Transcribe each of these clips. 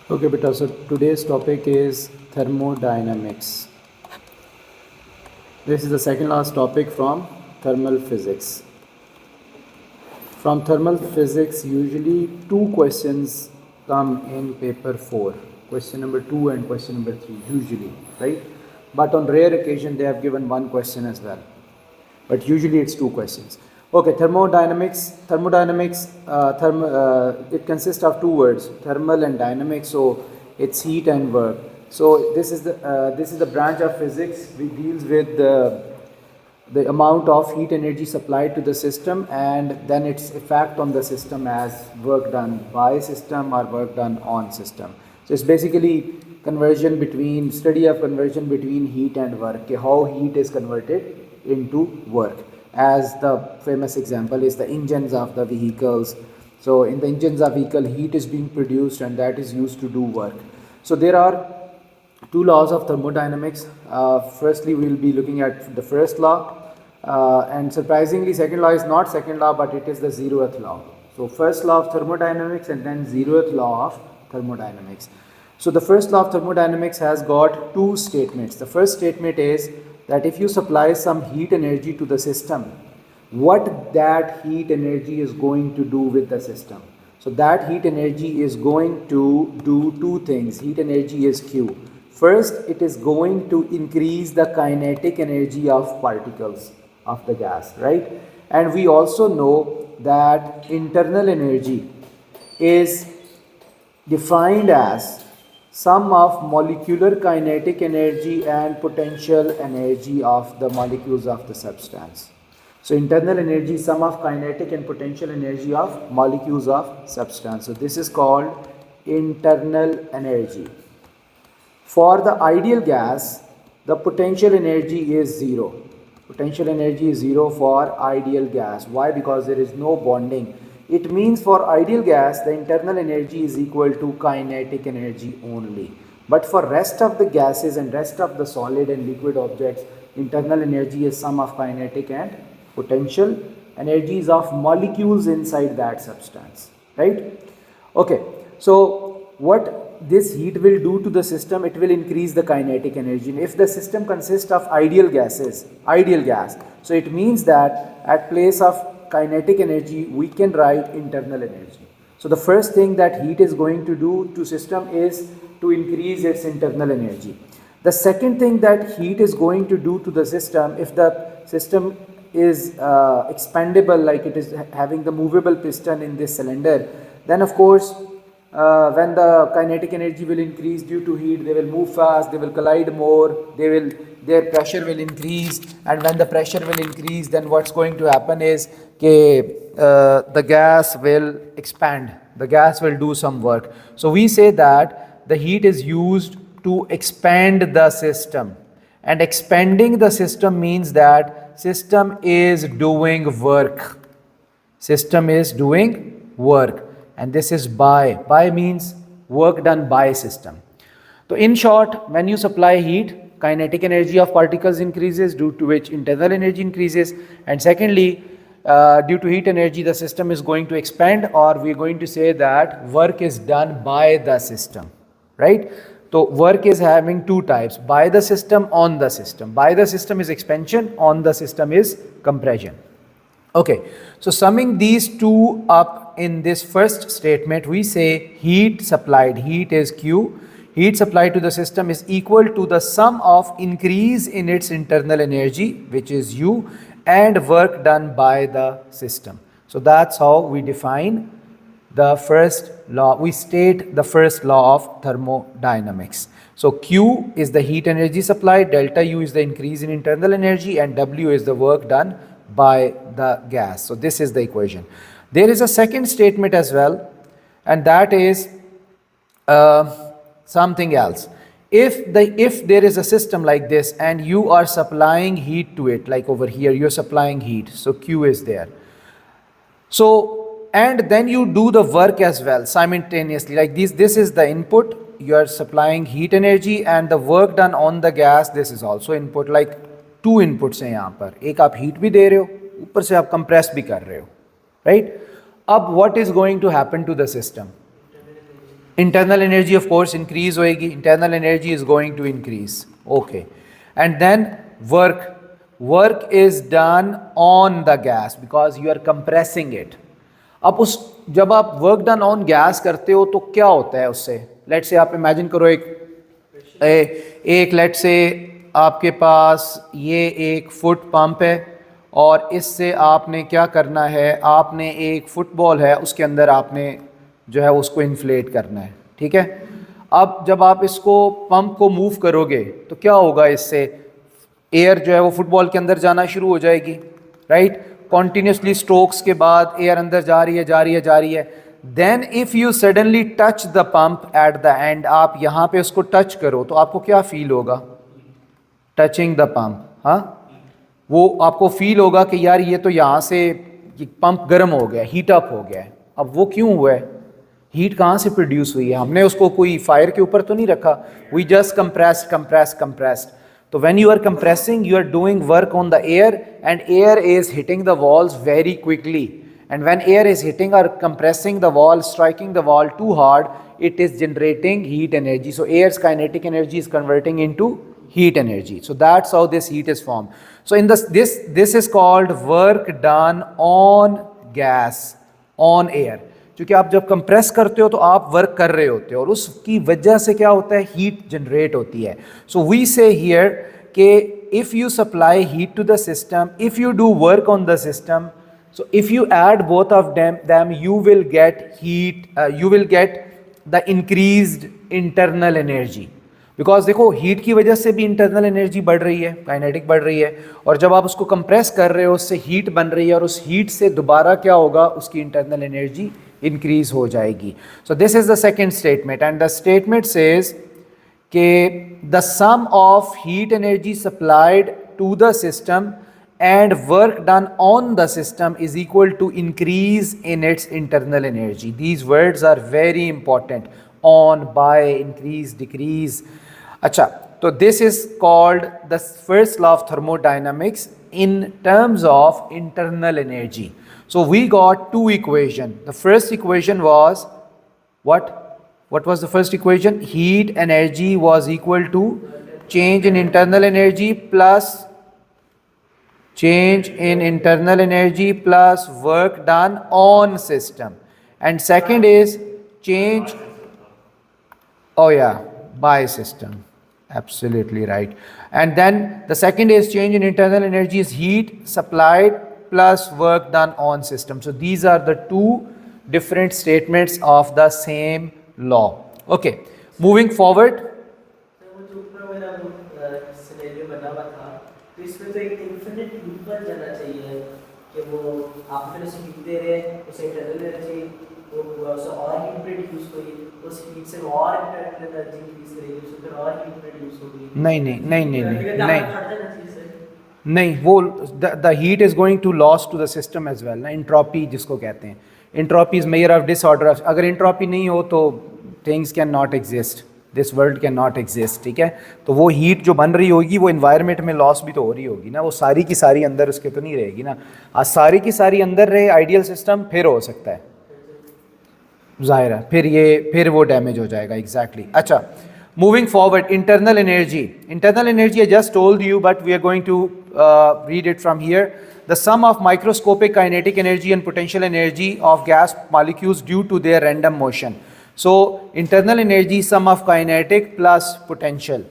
Okay, beta. So today's topic is thermodynamics. This is the second last topic from thermal physics. From thermal physics, usually two questions come in paper 4. Question number 2 and question number 3, usually, right? But on rare occasion, they have given one question as well. But usually it's two questions. Okay, thermodynamics. It consists of two words, thermal and dynamic. So it's heat and work. So this is the branch of physics which deals with the amount of heat energy supplied to the system and then its effect on the system as work done by system or work done on system. So it's basically study of conversion between heat and work, how heat is converted into work. As the famous example is the engines of the vehicles. So in the engines of vehicle, heat is being produced and that is used to do work. So there are two laws of thermodynamics. Firstly, we will be looking at the first law, and surprisingly, second law is not second law, but it is the zeroth law. So, first law of thermodynamics and then zeroth law of thermodynamics. So, the first law of thermodynamics has got two statements. The first statement is that if you supply some heat energy to the system, what that heat energy is going to do with the system. So that heat energy is going to do two things. Heat energy is Q. First, it is going to increase the kinetic energy of particles of the gas, right? And we also know that internal energy is defined as sum of molecular kinetic energy and potential energy of the molecules of the substance. So internal energy is sum of kinetic and potential energy of molecules of substance. So this is called internal energy. For the ideal gas, the potential energy is zero. Potential energy is zero for ideal gas. Why? Because there is no bonding. It means for ideal gas, the internal energy is equal to kinetic energy only. But for rest of the gases and rest of the solid and liquid objects, internal energy is sum of kinetic and potential energies of molecules inside that substance, right? Okay, so what this heat will do to the system, it will increase the kinetic energy. And if the system consists of ideal gas, so it means that at place of kinetic energy, we can write internal energy. So the first thing that heat is going to do to system is to increase its internal energy. The second thing that heat is going to do to the system, if the system is expandable, like it is having the movable piston in this cylinder, then of course when the kinetic energy will increase due to heat, they will move fast, they will collide more, their pressure will increase, and when the pressure will increase, then what's going to happen is the gas will expand, the gas will do some work. So we say that the heat is used to expand the system, and expanding the system means that system is doing work. System is doing work, and this is by means work done by system. So in short, when you supply heat, kinetic energy of particles increases, due to which internal energy increases, and secondly, due to heat energy, the system is going to expand, or we're going to say that work is done by the system, right? So work is having two types: by the system, on the system. By the system is expansion, on the system is compression. Okay, so summing these two up in this first statement, we say heat supplied, heat is Q, heat supplied to the system is equal to the sum of increase in its internal energy, which is U, and work done by the system. So that's how we define the first law, we state the first law of thermodynamics. So Q is the heat energy supplied, delta U is the increase in internal energy, and W is the work done by the gas. So this is the equation. There is a second statement as well, and that is something else. If there is a system like this and you are supplying heat to it, like over here you're supplying heat, so Q is there. So, and then you do the work as well simultaneously, like this is the input, you are supplying heat energy, and the work done on the gas, this is also input. Like to inputs हैं यहाँ पर, एक आप heat भी दे रहे हो, ऊपर से आप कंप्रेस भी कर रहे हो, राइट? अब what is going to happen to the system? internal energy of course increase होएगी, internal energy is going to increase. Okay, and then work is done on the gas because you are compressing it. अब उस जब आप work done on gas करते हो तो क्या होता है उससे? लेट से आप इमेजिन करो एक लेट से आपके पास ये एक फुट पंप है और इससे आपने क्या करना है, आपने एक फुटबॉल है उसके अंदर आपने जो है उसको इन्फ्लेट करना है, ठीक है। अब जब आप इसको पंप को मूव करोगे तो क्या होगा, इससे एयर जो है वो फुटबॉल के अंदर जाना शुरू हो जाएगी, राइट। कॉन्टीन्यूसली स्ट्रोक्स के बाद एयर अंदर जा रही है जा रही है जा रही है। Then if you suddenly touch the pump at the end, आप यहाँ पे उसको टच करो तो आपको क्या फील होगा? टचिंग द पंप, हाँ, वो आपको फील होगा कि यार ये तो यहाँ से पंप गर्म हो गया, हीट अप हो गया है। अब वो क्यों हुआ है? हीट कहाँ से प्रोड्यूस हुई है? हमने उसको कोई फायर के ऊपर तो नहीं रखा, वी जस्ट कंप्रेस्ड। तो when you are compressing you are doing work on the air and air is hitting the walls very quickly, and when air is hitting और compressing the wall, striking the wall too hard, it is generating heat energy. So air's kinetic energy is converting into heat energy. So that's how this heat is formed. So in this is called work done on gas, on air. क्योंकि आप जब compress करते हो तो आप work कर रहे होते हो और उसकी वजह से क्या होता है, हीट जनरेट होती है. सो वी से हियर कि if you supply heat to the system, if you do work on the system, so if you add both of them you will get heat, you will get the increased internal energy. Because देखो heat की वजह से भी internal energy बढ़ रही है, kinetic बढ़ रही है, और जब आप उसको कंप्रेस कर रहे हो उससे हीट बन रही है और उस हीट से दोबारा क्या होगा, उसकी इंटरनल एनर्जी इंक्रीज हो जाएगी. So this is the second statement and the statement says कि the sum of heat energy supplied to the system and work done on the system is equal to increase in its internal energy. These words are very important: on, by, increase, decrease. Acha, so this is called the first law of thermodynamics in terms of internal energy. So we got two equations. The first equation was what? What was the first equation? Heat energy was equal to change in internal energy plus change in internal energy plus work done on system. And second is change, oh yeah, by system, absolutely right. And then the second is change in internal energy is heat supplied plus work done on system. So these are the two different statements of the same law. Okay, moving forward. इसमें तो एक infinite loop बन जाना चाहिए कि वो आप फिर उसे हीट दे रहे हैं, उसे इंटरनल एनर्जी वो पूरा उसे और हीट प्रोड्यूस होगी, उस हीट से और इंटरनल एनर्जी इंक्रीज करेगी, उससे फिर और हीट प्रोड्यूस होगी. नहीं, वो the heat is going to loss to the system as well ना. इंट्रोपी जिसको कहते हैं, entropy is measure of disorder. अगर इंट्रोपी नहीं हो तो things can not exist, this world can not exist. ठीक है, तो वो हीट जो बन रही होगी वो इन्वायरमेंट में लॉस भी तो हो रही होगी ना, वो सारी की सारी अंदर उसके तो नहीं रहेगी ना. आज सारी की सारी अंदर रहे आइडियल सिस्टम, फिर हो सकता है, जाहिर है फिर वो डैमेज हो जाएगा. एग्जैक्टली. अच्छा, moving forward, internal energy I just told you but we are going to read it from here. The sum of microscopic kinetic energy and potential energy of gas molecules due to their random motion. So internal energy sum of kinetic plus potential.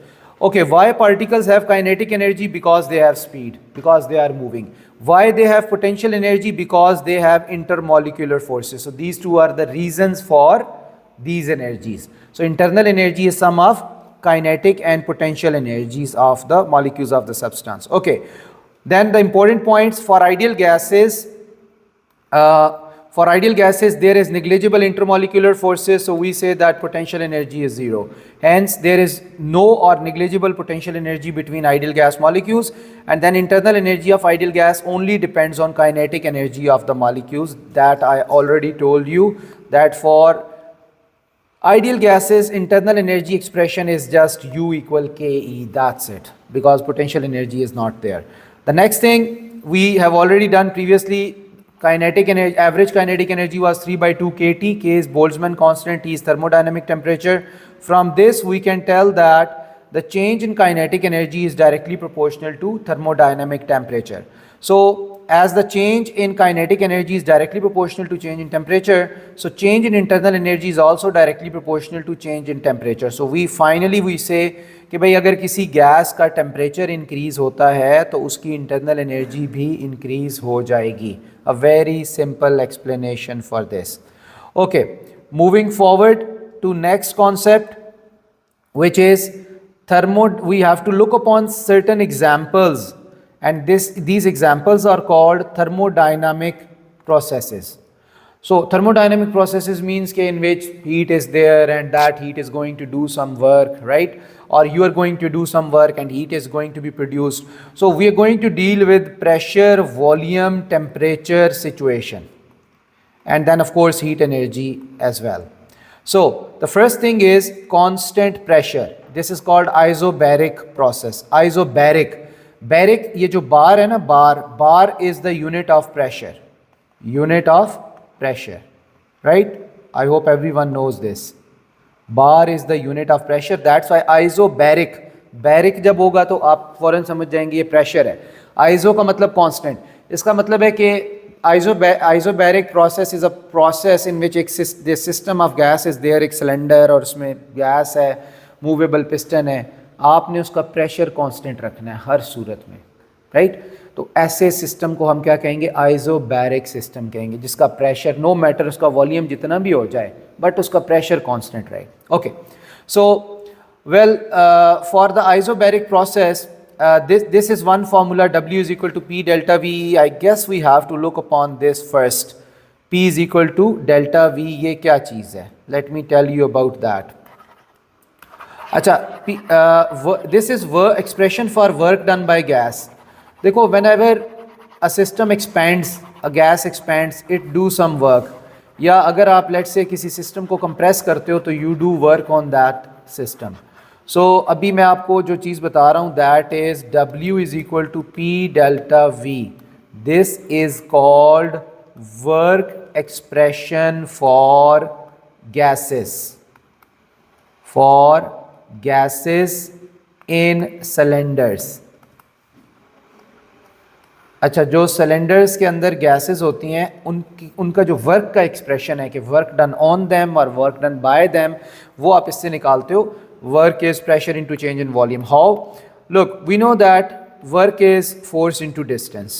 Okay, why particles have kinetic energy? Because they have speed, because they are moving. Why they have potential energy? Because they have intermolecular forces. So these two are the reasons for these energies. So internal energy is sum of kinetic and potential energies of the molecules of the substance. Okay, then the important points for ideal gases. For ideal gases, there is negligible intermolecular forces, so we say that potential energy is zero. Hence, there is no or negligible potential energy between ideal gas molecules, and then internal energy of ideal gas only depends on kinetic energy of the molecules. That I already told you, that for ideal gases, internal energy expression is just U equal KE, that's it, because potential energy is not there. The next thing we have already done previously, kinetic energy, average kinetic energy was 3/2 kT. K is Boltzmann constant, T is thermodynamic temperature. From this we can tell that the change in kinetic energy is directly proportional to thermodynamic temperature. So as the change in kinetic energy is directly proportional to change in temperature, so change in internal energy is also directly proportional to change in temperature. So we say कि भाई अगर किसी gas का temperature increase होता है तो उसकी internal energy भी इंक्रीज़ हो जाएगी. A very simple explanation for this. Okay, moving forward to next concept which is we have to look upon certain examples, and these examples are called thermodynamic processes. So thermodynamic processes means in which heat is there and that heat is going to do some work, right? Or you are going to do some work and heat is going to be produced. So we are going to deal with pressure, volume, temperature situation, and then of course heat energy as well. So the first thing is constant pressure. This is called isobaric process. Isobaric, baric, ये जो bar है ना, bar is the unit of pressure. Unit of pressure, right? I hope everyone knows this. Bar is the unit of pressure. That's why isobaric, baric जब होगा तो आप फौरन समझ जाएंगे ये pressure है. Iso का मतलब constant. इसका मतलब है कि isobaric process is a process in which the system of gas is there, एक सिलेंडर और उसमें गैस है, मूवेबल पिस्टन है, आपने उसका प्रेशर कांस्टेंट रखना है हर सूरत में, राइट? तो ऐसे सिस्टम को हम क्या कहेंगे? आइसोबैरिक सिस्टम कहेंगे, जिसका प्रेशर नो मैटर उसका वॉल्यूम जितना भी हो जाए बट उसका प्रेशर कांस्टेंट रहे. Okay, so well for the isobaric process this is one formula, W is equal to P delta V. I guess we have to look upon this first. P is equal to delta V. ये क्या चीज़ है? Let me tell you about that. अच्छा, this is expression for work done by gas. देखो, whenever a system expands, a gas expands, it do some work. या अगर आप let's say किसी system को compress करते हो तो you do work on that system. So अभी मैं आपको जो चीज़ बता रहा हूँ that is W is equal to P delta V. This is called work expression for gases. For gases in cylinders. अच्छा, जो सिलेंडर्स के अंदर गैसेस होती हैं उनका जो वर्क का एक्सप्रेशन है कि वर्क डन ऑन देम और वर्क डन बाय देम, वो आप इससे निकालते हो. Work is pressure into change in volume. How? Look, we know that work is force into distance.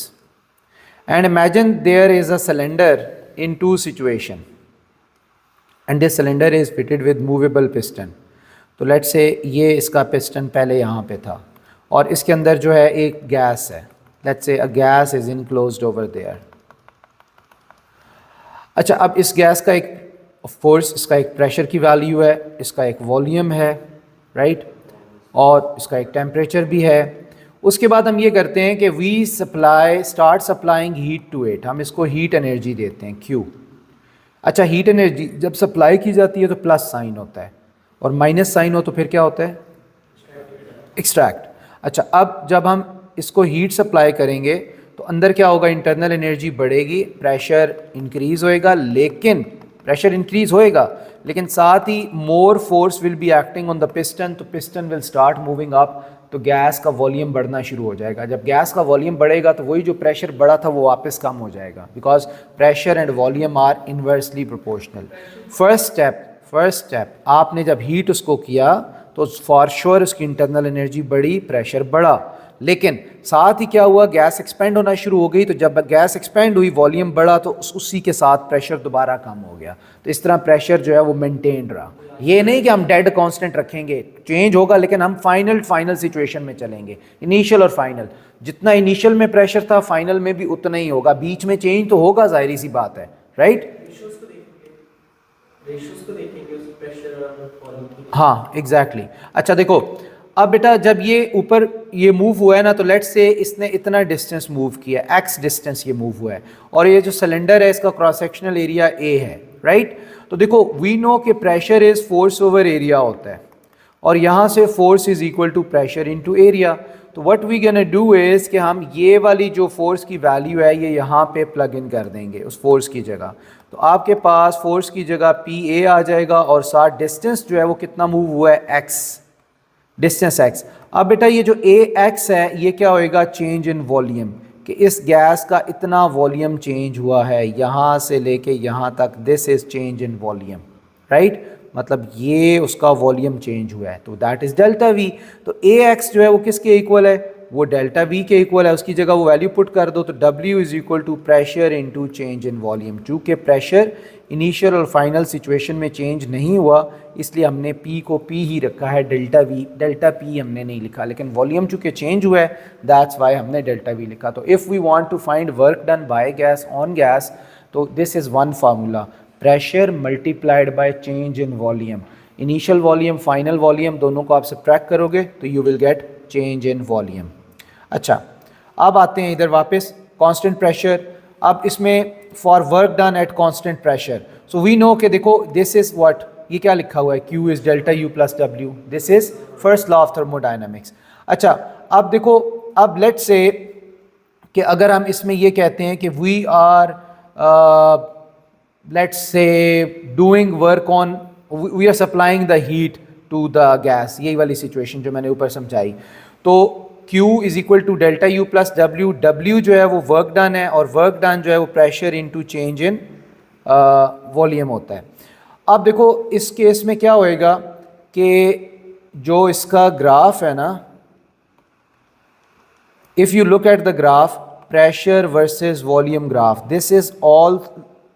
And imagine there is a cylinder in two situation. And this cylinder is fitted with movable piston. तो let's say ये इसका piston पहले यहाँ पे था और इसके अंदर जो है एक गैस है. Let's say a gas is enclosed over there. अच्छा, अब इस गैस का एक ऑफ कोर्स इसका एक प्रेशर की वैल्यू है, इसका एक वॉल्यूम है, राइट, और इसका एक टेम्परेचर भी है. उसके बाद हम ये करते हैं कि we start supplying heat to it. हम इसको हीट एनर्जी देते हैं, Q. अच्छा, हीट एनर्जी जब सप्लाई की जाती है तो प्लस साइन होता है और माइनस साइन हो तो फिर क्या होता है? एक्सट्रैक्ट. अच्छा, अब जब हम इसको हीट सप्लाई करेंगे तो अंदर क्या होगा? इंटरनल एनर्जी बढ़ेगी, प्रेशर इंक्रीज़ होएगा, लेकिन प्रेशर इंक्रीज होएगा लेकिन साथ ही more force will be acting on the piston. तो piston will start moving up, तो गैस का वॉल्यूम बढ़ना शुरू हो जाएगा. जब गैस का वॉल्यूम बढ़ेगा तो वही जो प्रेशर बढ़ा था वो वापस कम हो जाएगा, because pressure and volume are inversely proportional. First step आपने जब हीट उसको किया तो फॉर श्योर उसकी इंटरनल एनर्जी बढ़ी, प्रेशर बढ़ा, लेकिन साथ ही क्या हुआ? गैस एक्सपेंड होना शुरू हो गई. तो जब गैस एक्सपेंड हुई, वॉल्यूम बढ़ा, तो उसी के साथ प्रेशर दोबारा कम हो गया. तो इस तरह प्रेशर जो है वो मेंटेन रहा. ये नहीं कि हम डेड कांस्टेंट रखेंगे, चेंज होगा, लेकिन हम फाइनल सिचुएशन में चलेंगे. इनिशियल और फाइनल, जितना इनिशियल में प्रेशर था फाइनल में भी उतना ही होगा. बीच में चेंज तो होगा, जाहिर सी बात है, राइट? हाँ, एग्जैक्टली. अच्छा देखो, अब बेटा जब ये ऊपर ये मूव हुआ है ना, तो लेट्स से इसने इतना डिस्टेंस मूव किया, x डिस्टेंस ये मूव हुआ है, और ये जो सिलेंडर है इसका क्रॉस सेक्शनल एरिया a है, राइट? तो देखो, वी नो कि pressure is force over area होता है, और यहाँ से force is equal to pressure into area. तो what we gonna do is कि हम ये वाली जो फोर्स की वैल्यू है ये यहाँ पे प्लग इन कर देंगे उस फोर्स की जगह। तो आपके पास फोर्स की जगह पी ए आ जाएगा और साथ डिस्टेंस जो है वो कितना मूव हुआ है, एक्स, डिस्टेंस एक्स। अब बेटा ये जो ए एक्स है ये क्या होएगा, चेंज इन वॉल्यूम, कि इस गैस का इतना वॉल्यूम चेंज हुआ है यहाँ से लेके यहाँ तक, this is change in volume, right, मतलब ये उसका वॉल्यूम चेंज हुआ है, तो दैट इज़ डेल्टा वी। तो ए एक्स जो है वो किसके इक्वल है, वो डेल्टा वी के इक्वल है, उसकी जगह वो वैल्यू पुट कर दो, तो W is equal to pressure into change in volume. चूँकि प्रेशर इनिशियल और फाइनल सिचुएशन में चेंज नहीं हुआ इसलिए हमने P को P ही रखा है, डेल्टा V, डेल्टा P हमने नहीं लिखा, लेकिन वॉल्यूम चूँकि चेंज हुआ है दैट्स वाई हमने डेल्टा V लिखा। तो if we want to find work done by gas on gas, तो this is one formula, pressure multiplied by change in volume. Initial volume final volume दोनों को आप सब्ट्रैक्ट करोगे तो you will get change in volume. अच्छा, अब आते हैं इधर वापस कांस्टेंट प्रेशर। अब इसमें for work done at constant pressure, so we know कि देखो दिस इज़ व्हाट, ये क्या लिखा हुआ है, Q is delta U plus W, this is first law of thermodynamics. अच्छा, अब देखो, अब लेट्स से कि अगर हम इसमें ये कहते हैं कि we are let's say doing work on, we are supplying the heat to the gas, यही वाली सिचुएशन जो मैंने ऊपर समझाई, तो Q is equal to delta U plus W, W जो है वो वर्क डन है और वर्क डन जो है वो pressure into change in volume होता है। अब देखो इस केस में क्या होएगा कि जो इसका ग्राफ है ना, if you look at the graph, pressure versus volume graph, this is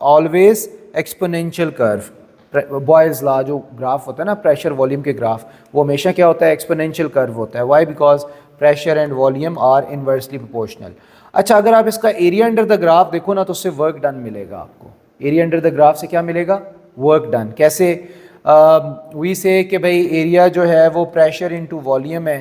always exponential curve. Boyle's law जो ग्राफ होता है ना प्रेशर वॉल्यूम के ग्राफ, वो हमेशा क्या होता है, एक्सपोनेंशियल कर्व होता है। Why, because pressure and volume are inversely proportional. अच्छा, अगर आप इसका एरिया अंडर द ग्राफ देखो ना तो उससे वर्क डन मिलेगा आपको। एरिया अंडर द ग्राफ से क्या मिलेगा, वर्क डन। कैसे, वी से कि भाई एरिया जो है वो प्रेशर इनटू वॉल्यूम है,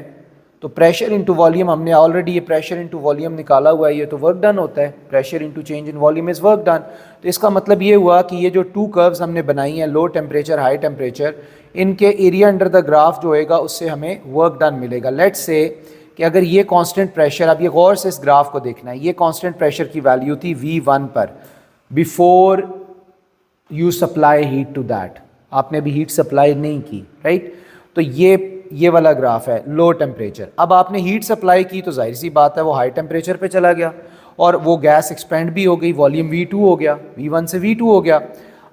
तो प्रेशर इनटू वॉल्यूम हमने ऑलरेडी ये प्रेशर इनटू वॉल्यूम निकाला हुआ है, ये तो वर्क डन होता है, pressure into change in volume is work done. तो इसका मतलब ये हुआ कि ये जो टू कर्व्स हमने बनाई हैं, लो टेम्परेचर हाई टेम्परेचर, इनके एरिया अंडर द ग्राफ जो होएगा उससे हमें वर्क डन मिलेगा। लेट्स से कि अगर ये कांस्टेंट प्रेशर, अब ये गौर से इस ग्राफ को देखना है, ये कांस्टेंट प्रेशर की वैल्यू थी V1 पर before you supply heat to that, आपने अभी हीट सप्लाई नहीं की, राइट। तो ये वाला ग्राफ है लो टेम्परेचर। अब आपने हीट सप्लाई की तो जाहिर सी बात है वो हाई टेम्परेचर पे चला गया और वो गैस एक्सपेंड भी हो गई, वॉल्यूम V2 हो गया, V1 से V2 हो गया।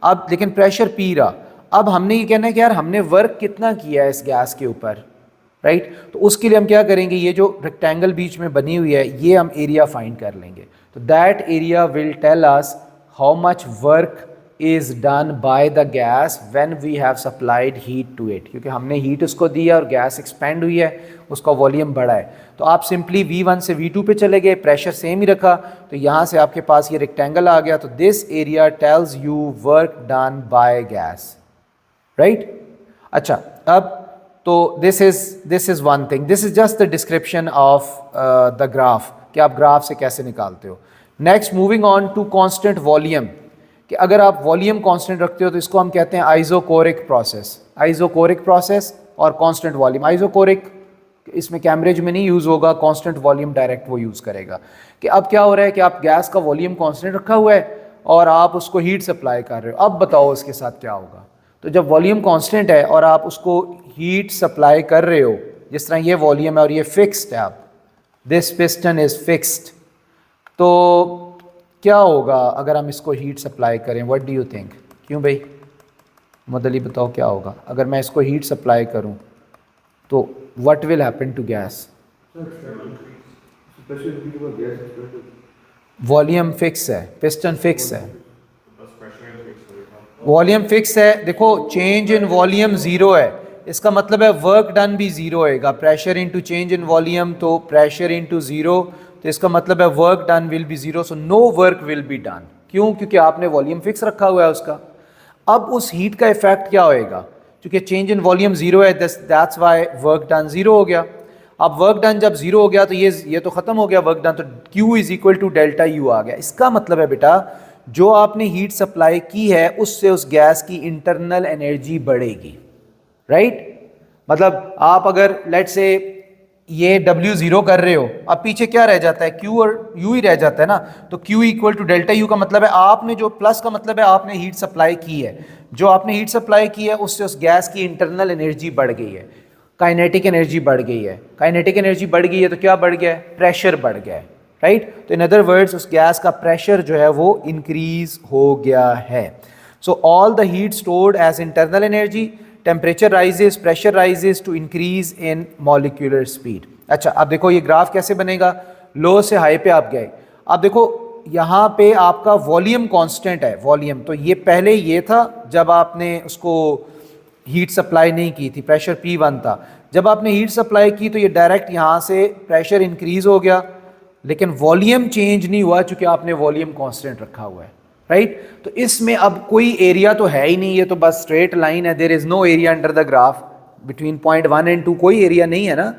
अब लेकिन प्रेशर P रहा। अब हमने ये कहना है कि यार हमने वर्क कितना किया है इस गैस के ऊपर, राइट। तो उसके लिए हम क्या करेंगे, ये जो रेक्टेंगल बीच में बनी हुई है ये हम एरिया फाइंड कर लेंगे। तो that area will tell us how much work is done by the gas when we have supplied heat to it, क्योंकि हमने हीट उसको दी है और गैस एक्सपेंड हुई है, उसका वॉल्यूम बढ़ा है। तो आप सिंपली V1 से V2 पे चले गए, प्रेशर सेम ही रखा, तो यहाँ से आपके पास ये रेक्टेंगल आ गया। तो this area tells you work done by gas, right. अच्छा, अब तो this is one thing, this is just the description of the graph कि आप ग्राफ से कैसे निकालते हो। Next, moving on to constant volume, कि अगर आप वॉल्यूम कांस्टेंट रखते हो तो इसको हम कहते हैं आइसोकोरिक प्रोसेस। आइसोकोरिक प्रोसेस और कांस्टेंट वॉल्यूम। आइसोकोरिक इसमें कैम्ब्रिज में नहीं यूज़ होगा, कांस्टेंट वॉल्यूम डायरेक्ट वो यूज़ करेगा। कि अब क्या हो रहा है कि आप गैस का वॉल्यूम कांस्टेंट रखा हुआ है और आप उसको हीट सप्लाई कर रहे हो। अब बताओ उसके साथ क्या होगा। तो जब वॉल्यूम कांस्टेंट है और आप उसको हीट सप्लाई कर रहे हो, जिस तरह ये वॉल्यूम है और ये फिक्स्ड है, आप दिस पिस्टन इज़ फिक्स्ड, तो क्या होगा अगर हम इसको हीट सप्लाई करें, व्हाट डू यू थिंक। क्यों भाई, मदली बताओ क्या होगा अगर मैं इसको हीट सप्लाई करूं, तो what will happen to gas. Volume fix है, पिस्टन फिक्स है, वॉल्यूम फिक्स है। देखो चेंज इन वॉल्यूम ज़ीरो है, इसका मतलब है वर्क डन भी ज़ीरो होएगा। Pressure into change in volume, तो प्रेशर इनटू ज़ीरो, तो इसका मतलब है work done will be zero, so no work will be done. क्यों, क्योंकि आपने वॉल्यूम फिक्स रखा हुआ है उसका। अब उस हीट का इफेक्ट क्या होएगा, क्योंकि चेंज इन वॉल्यूम ज़ीरो है, that's Y work done zero हो गया। अब वर्क डन जब ज़ीरो हो गया तो ये तो ख़त्म हो गया वर्क डन, तो Q is equal to delta U आ गया। इसका मतलब है बेटा जो आपने हीट सप्लाई की है उससे उस गैस की इंटरनल एनर्जी बढ़ेगी, राइट। मतलब आप अगर लेट्स से ये W ज़ीरो कर रहे हो, अब पीछे क्या रह जाता है, Q और U ही रह जाता है ना। तो Q equal to delta U का मतलब है आपने जो प्लस का मतलब है आपने हीट सप्लाई की है, जो आपने हीट सप्लाई की है उससे उस गैस की इंटरनल एनर्जी बढ़ गई है, काइनेटिक एनर्जी बढ़ गई है। काइनेटिक एनर्जी बढ़ गई है तो क्या बढ़ गया है, प्रेशर बढ़ गया है, राइट। तो इन अदर वर्ड्स उस गैस का प्रेशर जो है वो इंक्रीज हो गया है। So all the heat stored as internal energy, temperature rises, pressure rises to increase in molecular speed. अच्छा, अब देखो ये ग्राफ कैसे बनेगा, लो से हाई पे आप गए, अब देखो यहाँ पे आपका वॉल्यूम कांस्टेंट है, वॉल्यूम तो ये पहले ये था जब आपने उसको हीट सप्लाई नहीं की थी, प्रेशर P1 था। जब आपने हीट सप्लाई की तो ये डायरेक्ट यहाँ से प्रेशर इंक्रीज हो गया, लेकिन वॉल्यूम चेंज नहीं हुआ चूंकि आपने वॉल्यूम कांस्टेंट रखा हुआ है, राइट। तो इसमें अब कोई एरिया तो है ही नहीं, ये तो बस स्ट्रेट लाइन है, there is no area under the graph between point 1 and 2, कोई एरिया नहीं है ना,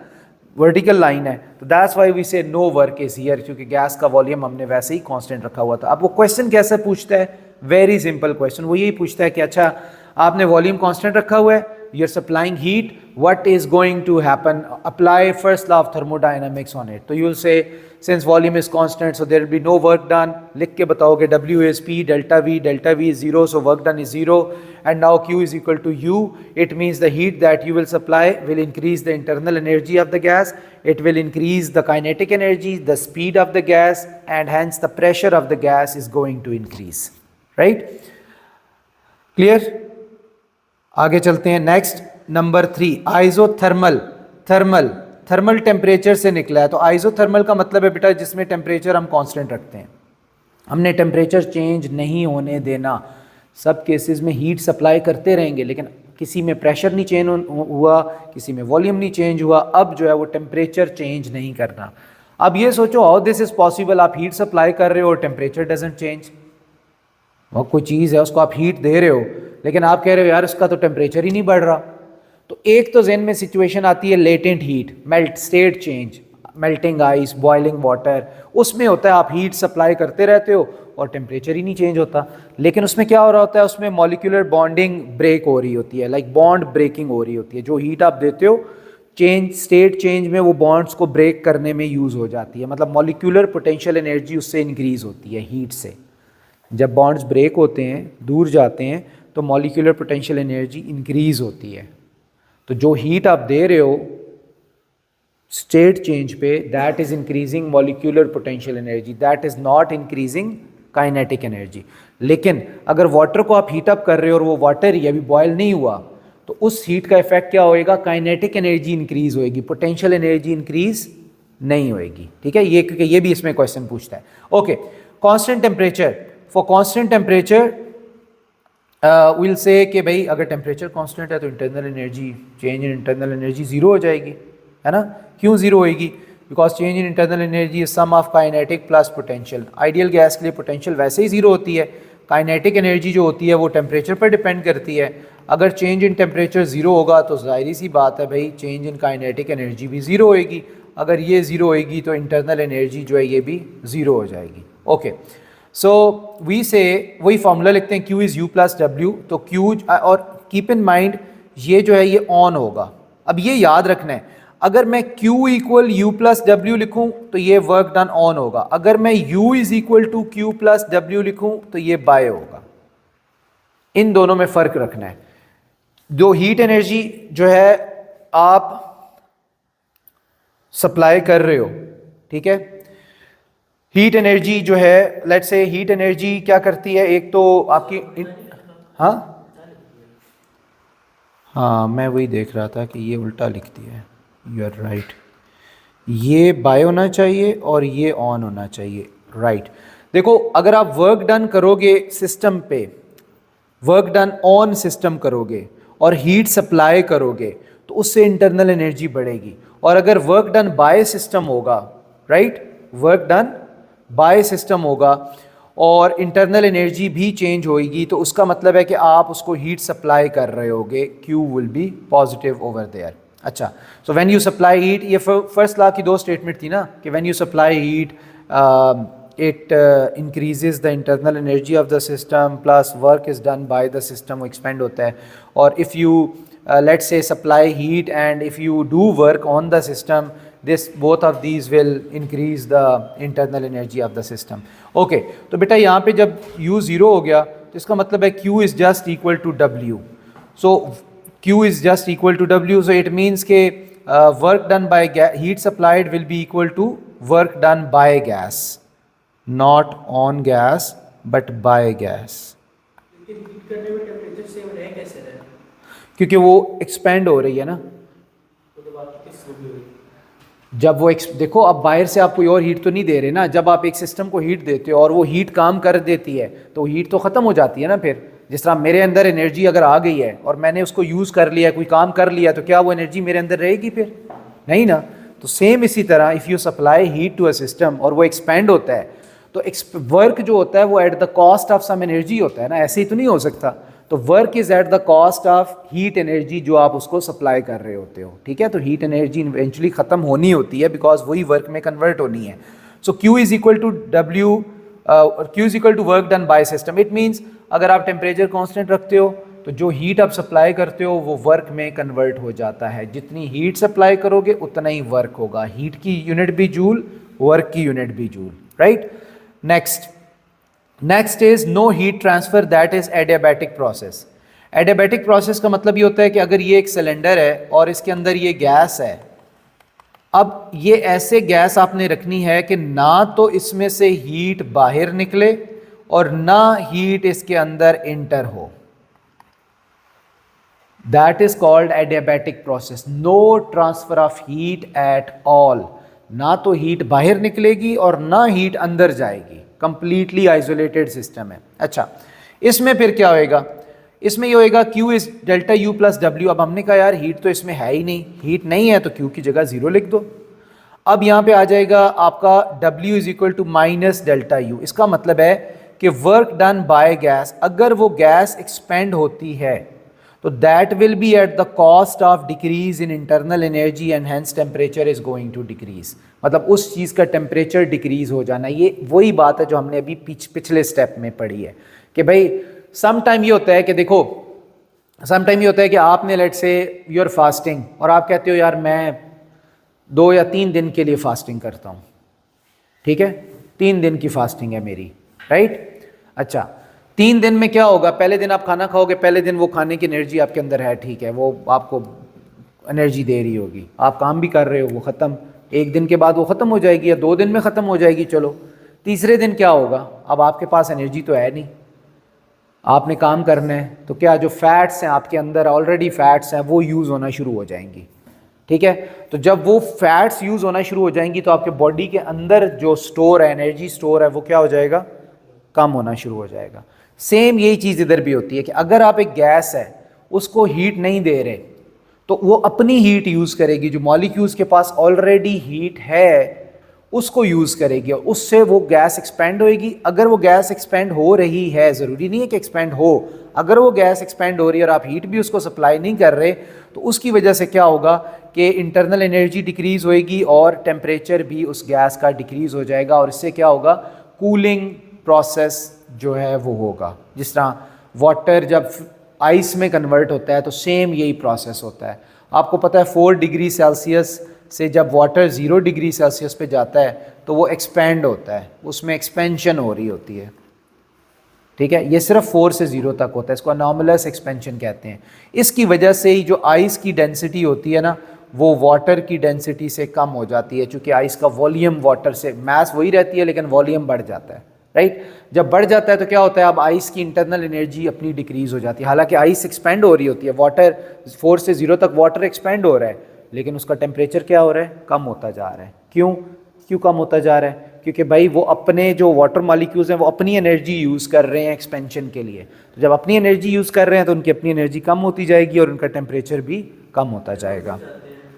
वर्टिकल लाइन है। तो दैट्स व्हाई वी से नो वर्क इज हियर, क्योंकि गैस का वॉल्यूम हमने वैसे ही कांस्टेंट रखा हुआ था। अब वो क्वेश्चन कैसे पूछता है, वेरी सिंपल क्वेश्चन, वो यही पूछता है कि अच्छा आपने वॉल्यूम कांस्टेंट रखा हुआ है, you are supplying heat, what is going to happen, apply first law of thermodynamics on it. तो you will say since volume is constant so there will be no work done, लिख के बताओगे W is P delta V is 0, so work done is 0, and now Q is equal to U. It means the heat that you will supply will increase the internal energy of the gas, it will increase the kinetic energy, the speed of the gas, and hence the pressure of the gas is going to increase, right? Clear? आगे चलते हैं, next number 3 isothermal. Thermal temperature से निकला है, तो isothermal का मतलब है बेटा जिसमें टेम्परेचर हम कांस्टेंट रखते हैं, हमने टेम्परेचर चेंज नहीं होने देना। सब केसेस में हीट सप्लाई करते रहेंगे, लेकिन किसी में प्रेशर नहीं चेंज हुआ, किसी में वॉल्यूम नहीं चेंज हुआ, अब जो है वो टेम्परेचर चेंज नहीं करना। अब ये सोचो हाउ दिस इज पॉसिबल, आप हीट सप्लाई कर रहे हो और टेम्परेचर डजंट चेंज। वो कोई चीज़ है उसको आप हीट दे रहे हो, लेकिन आप कह रहे हो यार उसका तो टेम्परेचर ही नहीं बढ़ रहा। तो एक तो ज़हन में सिचुएशन आती है latent heat, melt state change, melting ice, boiling water, उसमें होता है आप हीट सप्लाई करते रहते हो और टेम्परेचर ही नहीं चेंज होता। लेकिन उसमें क्या हो रहा होता है, उसमें मॉलिक्यूलर बॉन्डिंग ब्रेक हो रही होती है, लाइक बॉन्ड ब्रेकिंग हो रही होती है। जो हीट आप देते हो चेंज, स्टेट चेंज में वो बॉन्ड्स को ब्रेक करने में यूज़ हो जाती है, मतलब मॉलिक्यूलर पोटेंशियल एनर्जी उससे इंक्रीज़ होती है हीट से। जब बॉन्ड्स ब्रेक होते हैं, दूर जाते हैं, तो मॉलिक्यूलर पोटेंशियल एनर्जी इंक्रीज़ होती है। तो जो हीट आप दे रहे हो स्टेट चेंज पे, that is increasing molecular potential energy, that is not increasing kinetic energy. लेकिन अगर वाटर को आप हीट अप कर रहे हो और वो वाटर ही अभी बॉयल नहीं हुआ, तो उस हीट का इफेक्ट क्या होएगा, काइनेटिक एनर्जी इंक्रीज होएगी, पोटेंशियल एनर्जी इंक्रीज नहीं होएगी। ठीक है, ये क्योंकि ये भी इसमें क्वेश्चन पूछता है। Okay, constant temperature, for constant temperature will say कि भाई अगर टेम्परेचर कांस्टेंट है तो internal energy, change in internal energy zero हो जाएगी, है ना। क्यों जीरो होएगी, because change in internal energy is sum of kinetic plus potential. Ideal gas के लिए पोटेंशियल वैसे ही जीरो होती है, काइनेटिक एनर्जी जो होती है वो टेम्परेचर पर डिपेंड करती है। अगर चेंज इन टेम्परेचर जीरो होगा तो जाहिर सी बात है भाई चेंज इन काइनेटिक एनर्जी भी जीरो होएगी। अगर ये जीरो होएगी तो इंटरनल एनर्जी जो है ये भी जीरो हो जाएगी। ओके, सो वी से वही फॉर्मूला लिखते हैं, Q is U plus W। तो Q, और कीप इन माइंड ये जो है ये ऑन होगा। अब ये याद रखना है, अगर मैं Q equal U plus W लिखूँ तो ये वर्क डन ऑन होगा, अगर मैं U is equal to Q plus W लिखूँ तो ये बाय होगा। इन दोनों में फ़र्क रखना है। जो हीट एनर्जी जो है आप सप्लाई कर रहे हो, ठीक है, हीट एनर्जी जो है, लेट्स से हीट एनर्जी क्या करती है, एक तो आपकी हाँ मैं वही देख रहा था कि ये उल्टा लिखती है, यू आर राइट, ये बाय होना चाहिए और ये ऑन होना चाहिए, राइट। देखो अगर आप वर्क डन करोगे सिस्टम पे, वर्क डन ऑन सिस्टम करोगे और हीट सप्लाई करोगे तो उससे इंटरनल एनर्जी बढ़ेगी। और अगर वर्क डन बाय सिस्टम होगा, right, work done by system होगा और इंटरनल एनर्जी भी चेंज होएगी, तो उसका मतलब है कि आप उसको हीट सप्लाई कर रहे होगे, Q will be positive over there. अच्छा, so when you supply heat, ये फर्स्ट लॉ की दो स्टेटमेंट थी ना कि when you supply heat it increases the internal energy of the system plus work is done by the system, वो expand होता है। और if you let's say supply heat and if you do work on the system this both of these will increase the internal energy of the system. Okay, तो बेटा यहाँ पे जब U 0 हो गया तो इसका मतलब है Q is just equal to W. So Q is just equal to W, so it means के work done by heat supplied will be equal to work done by gas, not on gas but by gas. लेकिन heat करने में temperature same रहे कैसे रहे? क्योंकि वो expand हो रही है ना, तो बात किस होगी हुई? जब वो देखो अब बाहर से आप कोई और हीट तो नहीं दे रहे ना, जब आप एक सिस्टम को हीट देते हो और वो हीट काम कर देती है तो हीट तो ख़त्म हो जाती है ना। फिर जिस तरह मेरे अंदर एनर्जी अगर आ गई है और मैंने उसको यूज़ कर लिया, कोई काम कर लिया, तो क्या वो एनर्जी मेरे अंदर रहेगी? फिर नहीं ना। तो सेम इसी तरह if you supply heat to a system और वो एक्सपेंड होता है तो वर्क जो होता है वो at the cost of some energy होता है ना, ऐसे ही तो नहीं हो सकता। तो work is eight the cost of heat energy जो आप उसको सप्लाई कर रहे होते हो, ठीक है। तो हीट एनर्जी इवेंचुअली ख़त्म होनी होती है बिकॉज वही वर्क में कन्वर्ट होनी है। So Q is equal to W, Q is equal to work done by system. It means अगर आप टेम्परेचर कांस्टेंट रखते हो तो जो हीट आप सप्लाई करते हो वो वर्क में कन्वर्ट हो जाता है। जितनी हीट सप्लाई करोगे उतना ही वर्क होगा। हीट की यूनिट भी जूल, वर्क की यूनिट भी joule, right. Next is no heat transfer, that is adiabatic process. Adiabatic process का मतलब ये होता है कि अगर ये एक सिलेंडर है और इसके अंदर ये गैस है, अब ये ऐसे गैस आपने रखनी है कि ना तो इसमें से हीट बाहर निकले और ना हीट इसके अंदर इंटर हो। That is called adiabatic process. No transfer of heat at all, ना तो हीट बाहर निकलेगी और ना हीट अंदर जाएगी। कंप्लीटली आइसोलेटेड सिस्टम है। अच्छा, इसमें फिर क्या होएगा? इसमें ये होएगा Q is delta U plus W। अब हमने कहा यार हीट तो इसमें है ही नहीं, हीट नहीं है तो Q की जगह 0 लिख दो। अब यहाँ पे आ जाएगा आपका W is equal to minus delta U। इसका मतलब है कि वर्क डन बाय गैस, अगर वो गैस एक्सपेंड होती है तो that will be at the cost of decrease in internal energy and hence temperature is going to decrease. मतलब उस चीज़ का टेम्परेचर डिक्रीज हो जाना। ये वही बात है जो हमने अभी पिछले स्टेप में पढ़ी है कि भाई सम टाइम ये होता है कि देखो, सम टाइम ये होता है कि आपने लेट से यूर फास्टिंग और आप कहते हो यार मैं 2 या 3 दिन के लिए फास्टिंग करता हूँ, ठीक है, 3 दिन की फास्टिंग है मेरी, राइट। अच्छा, 3 दिन में क्या होगा? पहले दिन आप खाना खाओगे, पहले दिन वो खाने की एनर्जी आपके अंदर है, ठीक है, वो आपको एनर्जी दे रही होगी, आप काम भी कर रहे हो, वो ख़त्म। 1 दिन के बाद वो ख़त्म हो जाएगी या 2 दिन में ख़त्म हो जाएगी, चलो। तीसरे दिन क्या होगा? अब आपके पास एनर्जी तो है नहीं, आपने काम करना है, तो क्या जो फैट्स हैं आपके अंदर, ऑलरेडी फैट्स हैं, वो यूज़ होना शुरू हो जाएंगी, ठीक है। तो जब वो फैट्स यूज़ होना शुरू हो जाएंगी तो आपके बॉडी के अंदर जो स्टोर है, एनर्जी स्टोर है, वो क्या हो जाएगा? कम होना शुरू हो जाएगा। सेम यही चीज़ इधर भी होती है कि अगर आप एक गैस है उसको हीट नहीं दे रहे तो वो अपनी हीट यूज़ करेगी, जो मॉलिक्यूल्स के पास ऑलरेडी हीट है उसको यूज़ करेगी और उससे वो गैस एक्सपेंड होएगी। अगर वो गैस एक्सपेंड हो रही है, ज़रूरी नहीं है कि एक्सपेंड हो, अगर वो गैस एक्सपेंड हो रही है और आप हीट भी उसको सप्लाई नहीं कर रहे तो उसकी वजह से क्या होगा कि इंटरनल एनर्जी डिक्रीज़ होएगी और टेम्परेचर भी उस गैस का डिक्रीज़ हो जाएगा और इससे क्या होगा? कूलिंग प्रोसेस जो है वो होगा। जिस तरह वाटर जब आइस में कन्वर्ट होता है तो सेम यही प्रोसेस होता है। आपको पता है 4 डिग्री सेल्सियस से जब वाटर 0 डिग्री सेल्सियस पे जाता है तो वो एक्सपेंड होता है, उसमें एक्सपेंशन हो रही होती है, ठीक है। ये सिर्फ 4 से 0 तक होता है, इसको अनॉमलस एक्सपेंशन कहते हैं। इसकी वजह से ही जो आइस की डेंसिटी होती है ना, वो वाटर की डेंसिटी से कम हो जाती है, क्योंकि आइस का वॉल्यूम वाटर से, मैस वही रहती है लेकिन वॉल्यूम बढ़ जाता है, राइट। जब बढ़ जाता है तो क्या होता है? अब आइस की इंटरनल एनर्जी अपनी डिक्रीज़ हो जाती है। हालांकि आइस एक्सपेंड हो रही होती है, वाटर 4 से 0 तक वाटर एक्सपेंड हो रहा है, लेकिन उसका टेम्परेचर क्या हो रहा है? कम होता जा रहा है। क्यों कम होता जा रहा है? क्योंकि भाई वो अपने जो वाटर मॉलिक्यूल्स हैं वो अपनी एनर्जी यूज़ कर रहे हैं एक्सपेंशन के लिए। तो जब अपनी एनर्जी यूज़ कर रहे हैं तो उनकी अपनी एनर्जी कम होती जाएगी और उनका टेम्परेचर भी कम होता जाएगा।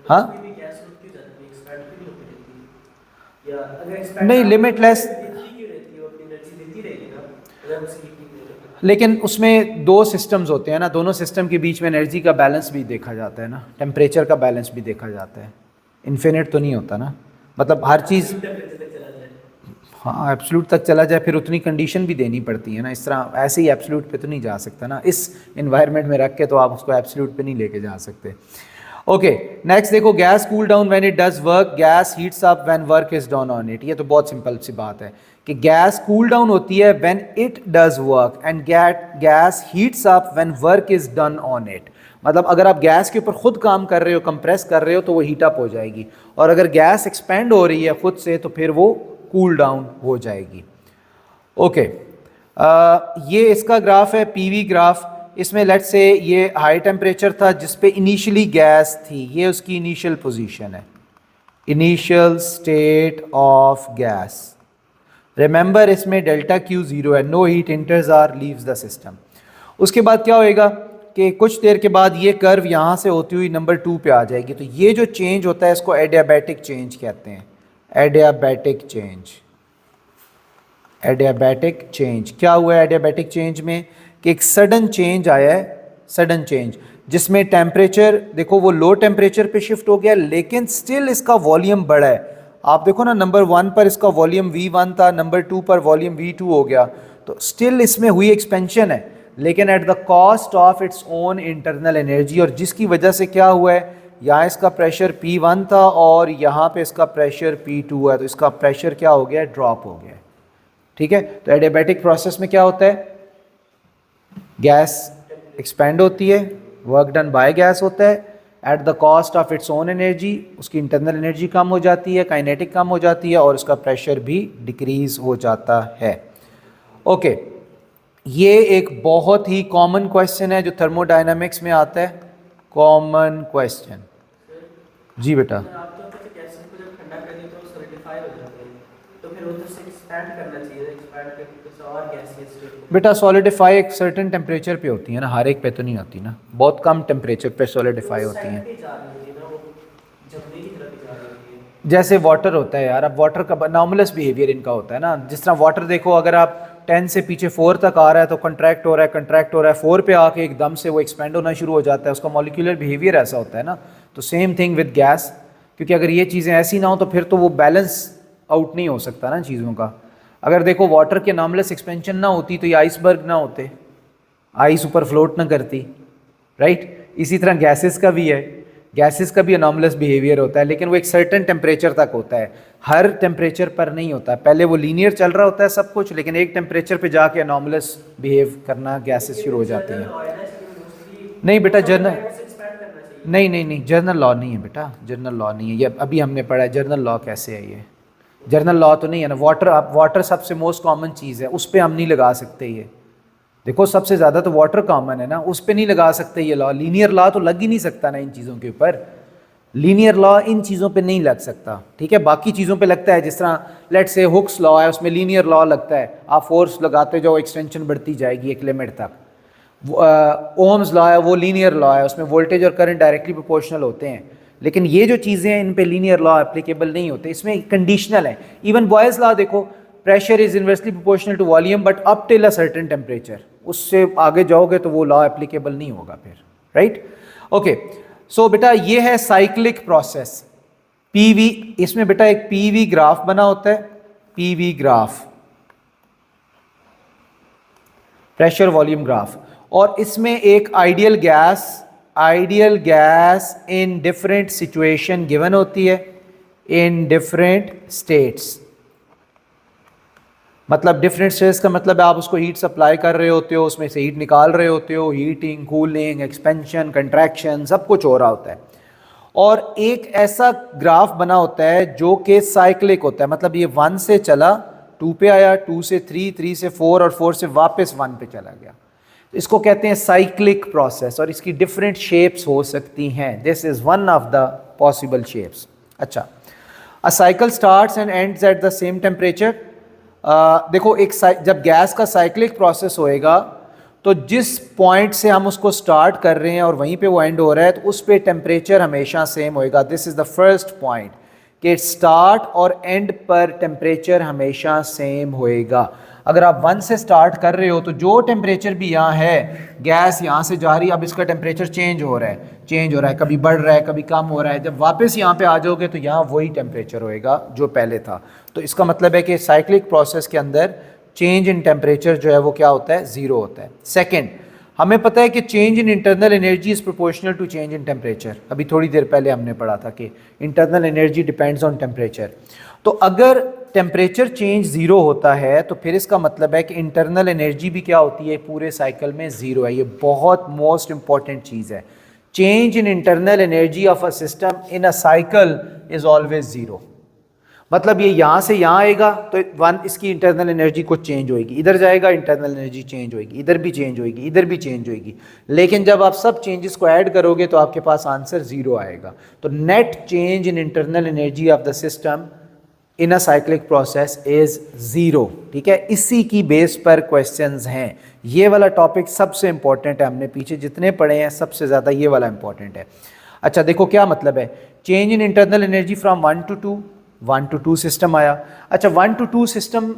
हाँ, नहीं, लिमिटलेस, लेकिन उसमें 2 सिस्टम्स होते हैं ना, दोनों सिस्टम के बीच में एनर्जी का बैलेंस भी देखा जाता है ना, टेम्परेचर का बैलेंस भी देखा जाता है। इन्फिनिट तो नहीं होता ना, मतलब हर चीज़, हाँ, एब्सोल्यूट तक चला जाए फिर उतनी कंडीशन भी देनी पड़ती है ना। इस तरह ऐसे ही एब्सोल्यूट पे तो नहीं जा सकता ना, इस इन्वायरमेंट में रख के तो आप उसको एब्सोल्यूट पे नहीं लेके जा सकते। ओके, नेक्स्ट देखो, gas cool down when it does work, gas heats up when work is done on it. ये तो बहुत सिंपल सी बात है कि गैस कूल डाउन होती है when it does work and gas heats up when work is done on it. मतलब अगर आप गैस के ऊपर खुद काम कर रहे हो, कंप्रेस कर रहे हो, तो वो हीट अप हो जाएगी, और अगर गैस एक्सपेंड हो रही है खुद से तो फिर वो कूल डाउन हो जाएगी। ओके, ये इसका ग्राफ है, पीवी ग्राफ। इसमें लेट्स से ये हाई टेम्परेचर था जिस पे इनिशियली गैस थी, ये उसकी इनिशियल पोजीशन है, initial state of gas. Remember इसमें डेल्टा क्यू 0 है, no heat enters or leaves the system. उसके बाद क्या होएगा कि कुछ देर के बाद ये कर्व यहाँ से होती हुई नंबर 2 पे आ जाएगी। तो ये जो चेंज होता है इसको एडियाबैटिक चेंज कहते हैं, एडियाबैटिक चेंज। एडियाबैटिक चेंज क्या हुआ है एडियाबैटिक चेंज में कि एक सडन चेंज आया है, सडन चेंज जिसमें टेम्परेचर देखो वो लो टेम्परेचर पे शिफ्ट हो गया लेकिन स्टिल इसका वॉल्यूम बढ़ा है। आप देखो ना, नंबर 1 पर इसका वॉल्यूम V1 था, नंबर 2 पर वॉल्यूम V2 हो गया, तो स्टिल इसमें हुई एक्सपेंशन है लेकिन eight the cost of its own internal energy. और जिसकी वजह से क्या हुआ है, यहाँ इसका प्रेशर P1 था और यहाँ पे इसका प्रेशर P2 है, तो इसका प्रेशर क्या हो गया, ड्रॉप हो गया। ठीक है, तो एडियाबैटिक प्रोसेस में क्या होता है, गैस एक्सपेंड होती है, वर्क डन बाय गैस होता है eight the cost of its own energy, उसकी इंटरनल एनर्जी कम हो जाती है, काइनेटिक कम हो जाती है और उसका प्रेशर भी डिक्रीज हो जाता है। ओके, ये एक बहुत ही कॉमन क्वेश्चन है जो थर्मोडायनामिक्स में आता है, कॉमन क्वेश्चन। जी बेटा, आप तो कहते हैं गैसेस को जब ठंडा कर दिया तो सॉलिडिफाई हो जाते हैं, तो फिर वो तो से एक्सपैंड करना चाहिए, एक्सपैंड करके कुछ और गैसीय स्टेट। बेटा सॉलिडिफाई एक सर्टेन टेम्परेचर पे होती है ना, हर एक पे तो नहीं होती ना, बहुत कम टेम्परेचर पे सॉलिडिफाई होती हैं। जैसे वाटर होता है यार, अब वाटर का नॉर्मलस बिहेवियर इनका होता है ना, जिस तरह वाटर देखो अगर आप 10 से पीछे 4 तक आ रहा है तो कंट्रैक्ट हो रहा है, कंट्रैक्ट हो रहा है, 4 पे आके एकदम से वो एक्सपेंड होना शुरू हो जाता है, उसका मॉलिक्यूलर बिहेवियर ऐसा होता है ना। तो सेम थिंग विद गैस, क्योंकि अगर ये चीज़ें ऐसी ना हो तो फिर तो वो बैलेंस आउट नहीं हो सकता ना चीज़ों का। अगर देखो वाटर के नॉर्मलस एक्सपेंशन ना होती तो ये आइसबर्ग ना होते, आइस ऊपर फ्लोट ना करती, राइट। इसी तरह गैसेस का भी है, गैसेस का भी अनॉमलस बिहेवियर होता है लेकिन वो एक सर्टेन टेम्परेचर तक होता है, हर टेम्परेचर पर नहीं होता है। पहले वो लीनियर चल रहा होता है सब कुछ, लेकिन एक टेम्परेचर पे जाके अनॉमलस बिहेव करना गैसेस शुरू हो जाती हैं। नहीं बेटा जर्नल नहीं जर्नल लॉ नहीं है बेटा, जर्नल लॉ नहीं है ये, अभी हमने पढ़ा है जर्नल लॉ कैसे है, ये जर्नल लॉ तो नहीं है ना। वाटर सबसे मोस्ट कॉमन चीज़ है, उस पर हम नहीं लगा सकते ये, देखो सबसे ज़्यादा तो वाटर कॉमन है ना, उस पर नहीं लगा सकते ये लॉ। लीनियर लॉ तो लग ही नहीं सकता ना इन चीज़ों के ऊपर, लीनियर लॉ इन चीज़ों पे नहीं लग सकता, ठीक है। बाकी चीज़ों पे लगता है, जिस तरह लेट से हुक्स लॉ है उसमें लीनियर लॉ लगता है, आप फोर्स लगाते जाओ एक्सटेंशन बढ़ती जाएगी एक लिमिट तक। ओम्स लॉ है वो लीनियर लॉ है, उसमें वोल्टेज और करंट डायरेक्टली प्रोपोर्शनल होते हैं, लेकिन ये जो चीज़ें हैं इन पे लीनियर लॉ एप्लीकेबल नहीं होते, इसमें कंडीशनल है। इवन बॉयज़ लॉ देखो, pressure is inversely proportional to volume but up till a certain temperature, उससे आगे जाओगे तो वो लॉ एप्लीकेबल नहीं होगा फिर, राइट। ओके, सो बेटा ये है साइक्लिक प्रोसेस, पीवी। इसमें बेटा एक पीवी ग्राफ बना होता है, PV graph, pressure volume graph, और इसमें एक ideal gas in different situation given होती है, इन डिफरेंट स्टेट्स। मतलब डिफरेंट स्टेट्स का मतलब है आप उसको हीट सप्लाई कर रहे होते हो, उसमें से हीट निकाल रहे होते हो, हीटिंग, कूलिंग, एक्सपेंशन, कंट्रैक्शन, सब कुछ हो रहा होता है। और एक ऐसा ग्राफ बना होता है जो कि साइक्लिक होता है, मतलब ये 1 से चला 2 पे आया, 2 से 3, 3 से 4 और 4 से वापस 1 पे चला गया, इसको कहते हैं साइक्लिक प्रोसेस। और इसकी डिफरेंट शेप्स हो सकती हैं, this is one of the possible shapes. अच्छा, a cycle starts and ends at the same temperature. देखो एक जब गैस का साइक्लिक प्रोसेस होएगा तो जिस पॉइंट से हम उसको स्टार्ट कर रहे हैं और वहीं पे वो एंड हो रहा है तो उस पे टेम्परेचर हमेशा सेम होएगा। This is the first point कि स्टार्ट और एंड पर टेम्परेचर हमेशा सेम होएगा। अगर आप 1 से स्टार्ट कर रहे हो तो जो टेम्परेचर भी यहाँ है, गैस यहाँ से जा रही है, अब इसका टेम्परेचर चेंज हो रहा है, कभी बढ़ रहा है, कभी कम हो रहा है। जब वापस यहाँ पे आ जाओगे तो यहाँ वही टेम्परेचर होएगा जो पहले था। तो इसका मतलब है कि साइक्लिक प्रोसेस के अंदर चेंज इन टेम्परेचर जो है वो क्या होता है, 0 होता है। सेकेंड, हमें पता है कि change in internal energy is proportional to change in temperature. अभी थोड़ी देर पहले हमने पढ़ा था कि internal energy depends on temperature. तो अगर टेम्परेचर चेंज ज़ीरो होता है तो फिर इसका मतलब है कि इंटरनल एनर्जी भी क्या होती है, पूरे साइकिल में ज़ीरो है। ये बहुत मोस्ट इंपॉर्टेंट चीज़ है। Change in internal energy of a system in a cycle is always zero. मतलब ये यहाँ से यहाँ आएगा तो वन इसकी इंटरनल एनर्जी कुछ चेंज होएगी, इधर जाएगा इंटरनल एनर्जी चेंज होएगी, इधर भी चेंज होएगी, इधर भी चेंज होएगी। लेकिन जब आप सब चेंजेस को ऐड करोगे तो आपके पास आंसर ज़ीरो आएगा। तो net change in internal energy of the system in a cyclic process is zero. ठीक है, इसी की बेस पर क्वेश्चंस हैं। ये वाला टॉपिक सबसे इंपॉर्टेंट है, हमने पीछे जितने पढ़े हैं सबसे ज़्यादा ये वाला इंपॉर्टेंट है। अच्छा देखो क्या मतलब है, change in internal energy from 1 to 2, 1 to 2 system आया। अच्छा 1 to 2 सिस्टम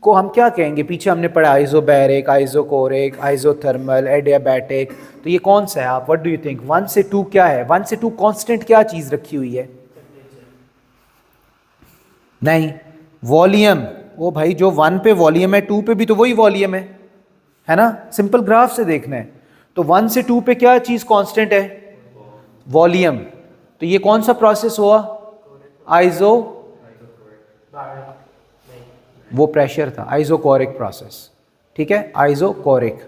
को हम क्या कहेंगे, पीछे हमने पढ़ा आइसोबैरिक, आइसोकोरिक, आइसोथर्मल, एडियाबैटिक। तो ये कौन सा है, आप व्हाट डू यू थिंक? 1 से 2 क्या है? 1 से 2 कांस्टेंट क्या चीज़ रखी हुई है? नहीं, वॉल्यूम। ओ भाई, जो 1 पे वॉल्यूम है 2 पे भी तो वही वॉल्यूम है ना? सिंपल ग्राफ से देखना है। तो 1 से 2 पे क्या चीज़ कांस्टेंट है? वॉल्यूम। तो ये कौन सा प्रोसेस हुआ? आइसो, वो प्रेशर था, आइसोकोरिक प्रोसेस। ठीक है, आइसोकोरिक।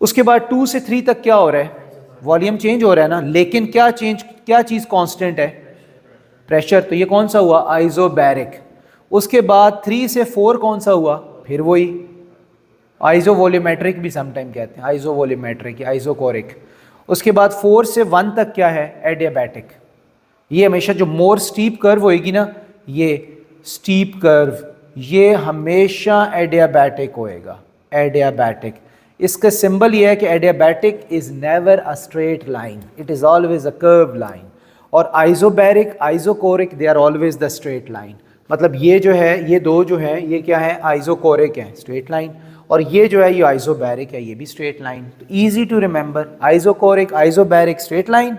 उसके बाद 2 से 3 तक क्या हो रहा है? वॉल्यूम चेंज हो रहा है ना, लेकिन क्या चीज़ कांस्टेंट है? प्रेशर। तो ये कौन सा हुआ? आइसोबैरिक। उसके बाद 3 से 4 कौन सा हुआ? फिर वही आइसोवॉल्यूमेट्रिक भी समटाइम कहते हैं, आइसोवॉल्यूमेट्रिक या आइसोकोरिक। उसके बाद 4 से 1 तक क्या है? एडियाबैटिक। ये हमेशा जो मोर स्टीप कर्व होएगी ना, ये स्टीप कर्व, ये हमेशा एडियाबैटिक होएगा, एडियाबैटिक। इसका सिंबल ये है कि adiabatic is never a straight line, it is always a curve line. और isobaric, isochoric, they are always the straight line. मतलब ये जो है, ये दो जो है, ये क्या है? आइसोकोरिक है, स्ट्रेट लाइन। और ये जो है ये आइसोबैरिक है, ये भी स्ट्रेट लाइन। तो easy to remember, isochoric, isobaric straight line,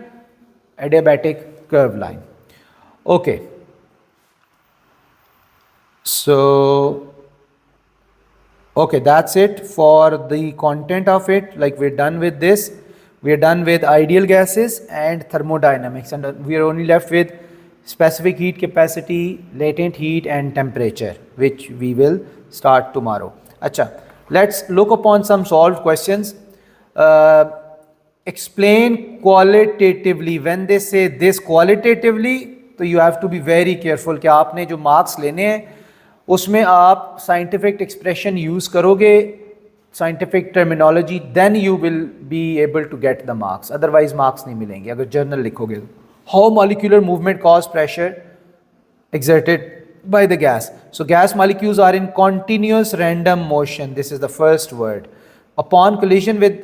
adiabatic curve line. Okay, so okay, that's it for the content of it. Like we're done with this, we're done with ideal gases and thermodynamics, and we are only left with specific heat capacity, latent heat and temperature, which we will start tomorrow. Acha, let's look upon some solved questions. Explain qualitatively. When they say this qualitatively, तो you have to be very careful कि आपने जो marks लेने हैं उसमें आप scientific expression use करोगे, scientific terminology, then you will be able to get the marks, otherwise marks नहीं मिलेंगे अगर जर्नल लिखोगे। How molecular movement cause pressure exerted by the gas. So gas molecules are in continuous random motion. This is the first word. Upon collision with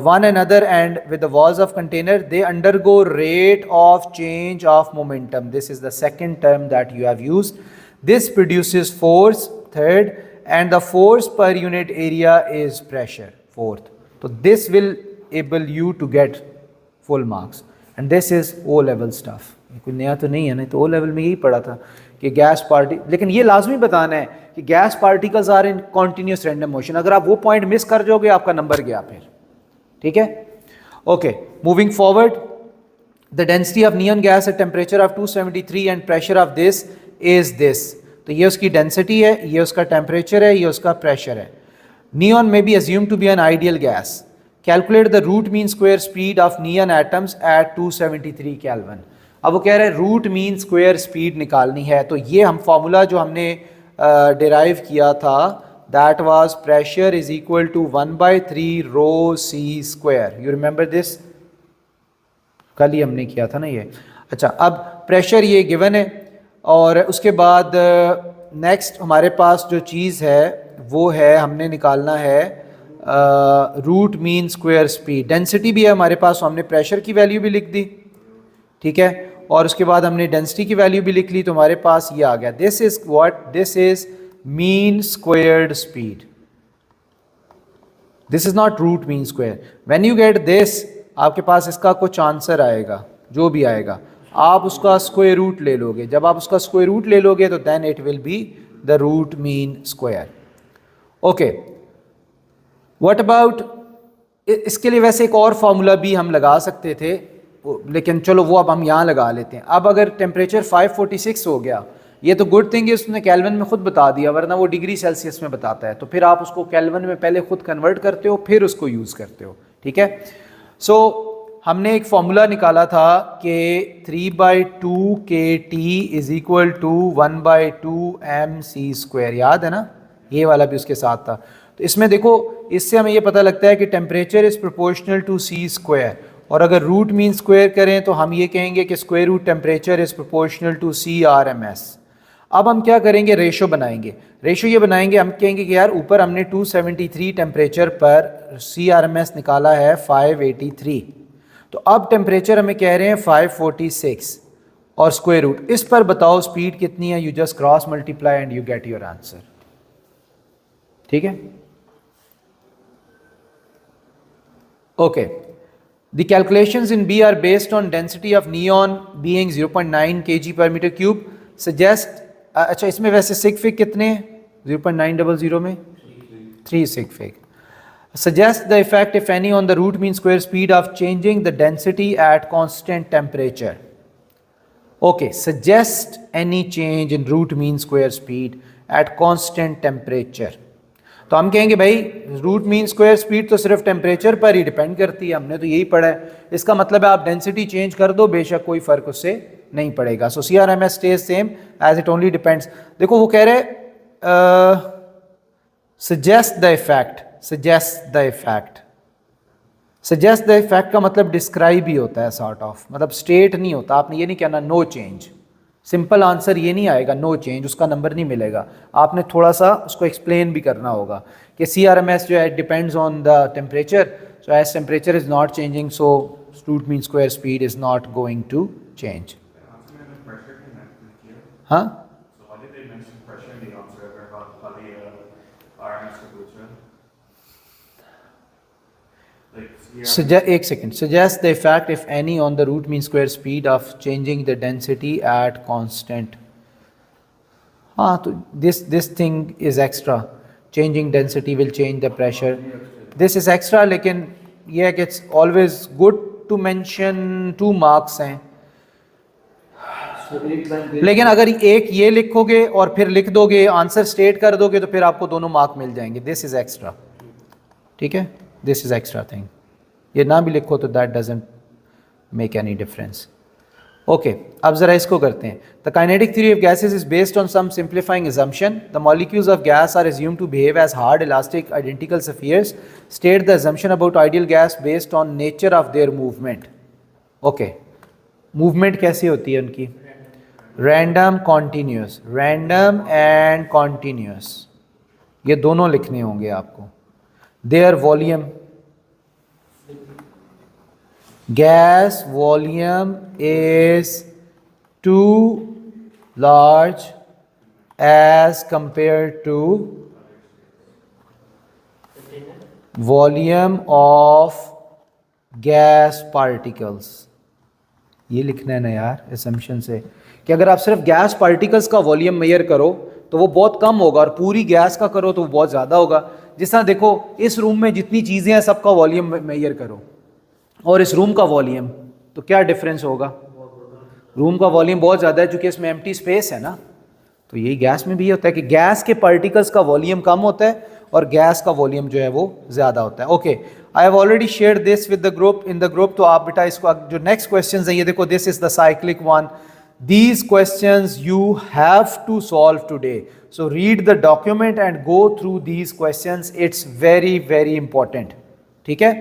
one another and with the walls of container, they undergo rate of change of momentum. This is the second term that you have used. This produces force, third, and the force per unit area is pressure, fourth. So this will able you to get full marks, and this is O level stuff. कोई नया तो नहीं है ना, तो O level में यही पढ़ा था कि गैस पार्टी, लेकिन ये लाजमी बताना है कि gas particles are in continuous random motion. अगर आप वो पॉइंट मिस कर जाओगे आपका नंबर गया फिर। ठीक है, okay, moving forward. The density of neon gas at temperature of 273 and pressure of this is this. तो ये उसकी डेंसिटी है, ये उसका टेम्परेचर है, ये उसका प्रेशर है। नियॉन में be assume to be an ideal gas. Calculate the root mean square speed of neon atoms at 273 kelvin. अब वो कह रहे हैं रूट मीन स्क्वायर स्पीड निकालनी है। तो ये हम फॉर्मूला जो हमने डिराइव किया था, that was pressure is equal to 1/3 rho C square. You remember this, कल ही हमने किया था ना ये। अच्छा, अब प्रेशर ये गिवन है, और उसके बाद नेक्स्ट हमारे पास जो चीज़ है वो है, हमने निकालना है root mean square speed. Density भी है हमारे पास, तो हमने प्रेशर की वैल्यू भी लिख दी। ठीक है, और उसके बाद हमने डेंसिटी की वैल्यू भी लिख ली, तो हमारे पास ये आ गया। This is what, this is mean squared speed, this is not root mean square. When you get this, आपके पास इसका कुछ आंसर आएगा, जो भी आएगा आप उसका स्क्वायर रूट ले लोगे। जब आप उसका स्क्वायर रूट ले लोगे तो then it will be the root mean square. Okay, what about इसके लिए वैसे एक और फार्मूला भी हम लगा सकते थे, लेकिन चलो वो अब हम यहाँ लगा लेते हैं। अब अगर टेम्परेचर 546 हो गया, ये तो गुड थिंग है उसने केल्विन में खुद बता दिया, वरना वो डिग्री सेल्सियस में बताता है, तो फिर आप उसको केल्विन में पहले खुद कन्वर्ट करते हो फिर उसको यूज़ करते हो, ठीक है। सो हमने एक फॉर्मूला निकाला था कि 3/2 KT is equal to 1/2 mc², याद है ना, ये वाला भी उसके साथ था। तो इसमें देखो, इससे हमें ये पता लगता है कि temperature is proportional to c², और अगर रूट मीन स्क्वायर करें तो हम ये कहेंगे कि square root temperature is proportional to CRMS। अब हम क्या करेंगे, रेशो बनाएंगे। रेशो ये बनाएंगे, हम कहेंगे कि यार ऊपर हमने 273 टेम्परेचर पर CRMS निकाला है 583, तो अब टेम्परेचर हमें कह रहे हैं 546 और स्क्वायर रूट, इस पर बताओ स्पीड कितनी है, you just cross multiply and you get your answer, ठीक है। Okay, the calculations in B are based on density of neon being 0.9 kg per meter cube, suggest अच्छा इसमें वैसे sig fig कितने 0.900 में 3 sig fig, suggest the effect if any on the root mean square speed of changing the density at constant temperature. Okay, suggest any change in root mean square speed at constant temperature. तो हम कहेंगे भाई root mean square speed तो सिर्फ temperature पर ही depend करती है, हमने तो यही पढ़ा है, इसका मतलब है आप डेंसिटी चेंज कर दो बेशक कोई फर्क उससे नहीं पड़ेगा। So CRMS stage same as it only depends. देखो वो कह रहे suggest the effect, suggest the effect, suggest the effect का मतलब डिस्क्राइब ही होता है सॉर्ट ऑफ, मतलब स्टेट नहीं होता। आपने ये नहीं कहना नो चेंज, सिंपल आंसर ये नहीं आएगा नो चेंज, उसका नंबर नहीं मिलेगा, आपने थोड़ा सा उसको एक्सप्लेन भी करना होगा कि CRMS जो है depends on the temperature, so as temperature is not changing so root mean square speed is not going to change. हाँ, एक second, suggest the effect if any on the root mean square speed of changing the density at constant। हाँ, तो this thing is extra, changing density will change the pressure, this is extra, लेकिन ये है कि it's always good to mention 2 marks हैं, लेकिन अगर एक ये लिखोगे और फिर लिख दोगे आंसर स्टेट कर दोगे तो फिर आपको दोनों मार्क मिल जाएंगे, दिस इज एक्स्ट्रा, ठीक है, दिस इज एक्स्ट्रा थिंग। ये ना भी लिखो तो that doesn't make any difference. Okay, अब जरा इसको करते हैं। The kinetic theory of gases is based on some simplifying assumption. The molecules of gas are assumed to behave as hard, elastic, identical spheres. State the assumption about ideal gas based on nature of their movement. Okay, movement कैसी होती है उनकी? Random, continuous, random and continuous, ये दोनों लिखने होंगे आपको। Their volume, gas volume is too large as compare to volume of gas particles. ये लिखना है ना यार असम्पशन से, कि अगर आप सिर्फ गैस पार्टिकल्स का वॉल्यूम मेजर करो तो वो बहुत कम होगा और पूरी गैस का करो तो वो बहुत ज़्यादा होगा। जिस तरह देखो इस रूम में जितनी चीज़ें हैं सबका वॉल्यूम मेजर करो और इस रूम का वॉल्यूम, तो क्या डिफरेंस होगा? रूम का वॉल्यूम बहुत ज़्यादा है क्योंकि इसमें एम्प्टी स्पेस है ना। तो यही गैस में भी होता है कि गैस के पार्टिकल्स का वॉल्यूम कम होता है और गैस का वॉल्यूम जो है वो ज़्यादा होता है। Okay, I have already share this with the group, in the group. तो आप बेटा इसको जो नेक्स्ट क्वेश्चन है ये देखो, this is the cyclic one. These questions you have to solve today. So read the document and go through these questions. It's very, very important. ठीक है?